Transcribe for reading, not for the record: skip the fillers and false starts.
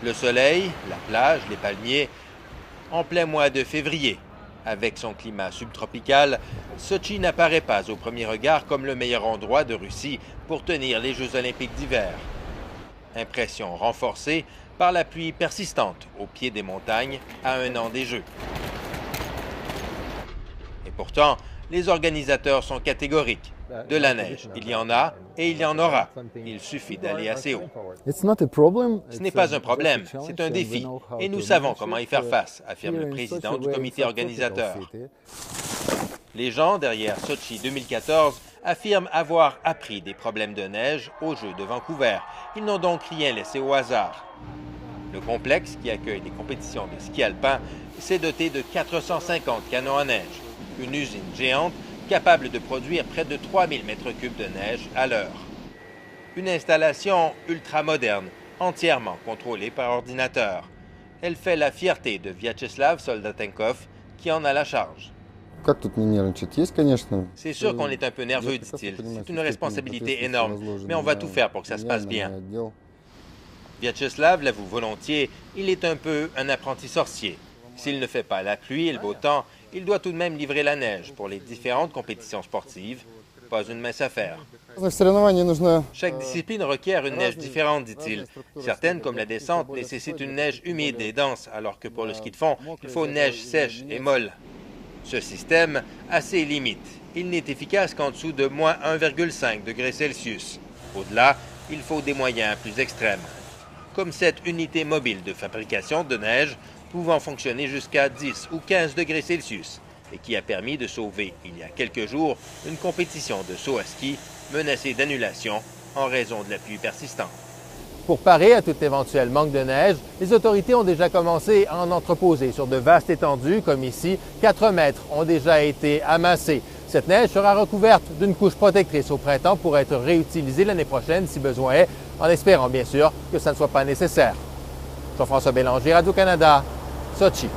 Le soleil, la plage, les palmiers, en plein mois de février. Avec son climat subtropical, Sotchi n'apparaît pas au premier regard comme le meilleur endroit de Russie pour tenir les Jeux olympiques d'hiver. Impression renforcée par la pluie persistante au pied des montagnes à un an des Jeux. Et pourtant, les organisateurs sont catégoriques. De la neige, il y en a et il y en aura. Il suffit d'aller assez haut. Ce n'est pas un problème, c'est un défi. Et nous savons comment y faire face, affirme le président du comité organisateur. Les gens derrière Sotchi 2014 affirment avoir appris des problèmes de neige aux Jeux de Vancouver. Ils n'ont donc rien laissé au hasard. Le complexe, qui accueille des compétitions de ski alpin, s'est doté de 450 canons à neige, une usine géante capable de produire près de 3000 m3 de neige à l'heure. Une installation ultra-moderne, entièrement contrôlée par ordinateur. Elle fait la fierté de Vyacheslav Soldatenkov, qui en a la charge. C'est sûr qu'on est un peu nerveux, dit-il. C'est une responsabilité énorme, mais on va tout faire pour que ça se passe bien. Vyacheslav l'avoue volontiers, il est un peu un apprenti sorcier. S'il ne fait pas la pluie et le beau temps, il doit tout de même livrer la neige pour les différentes compétitions sportives. Pas une mince affaire. Chaque discipline requiert une neige différente, dit-il. Certaines, comme la descente, nécessitent une neige humide et dense, alors que pour le ski de fond, il faut une neige sèche et molle. Ce système a ses limites. Il n'est efficace qu'en dessous de moins 1,5 degrés Celsius. Au-delà, il faut des moyens plus extrêmes. Comme cette unité mobile de fabrication de neige pouvant fonctionner jusqu'à 10 ou 15 degrés Celsius et qui a permis de sauver, il y a quelques jours, une compétition de saut à ski menacée d'annulation en raison de la pluie persistante. Pour parer à tout éventuel manque de neige, les autorités ont déjà commencé à en entreposer sur de vastes étendues, comme ici. 4 mètres ont déjà été amassés. Cette neige sera recouverte d'une couche protectrice au printemps pour être réutilisée l'année prochaine si besoin est, en espérant bien sûr que ça ne soit pas nécessaire. Jean-François Bélanger, Radio-Canada, Sotchi.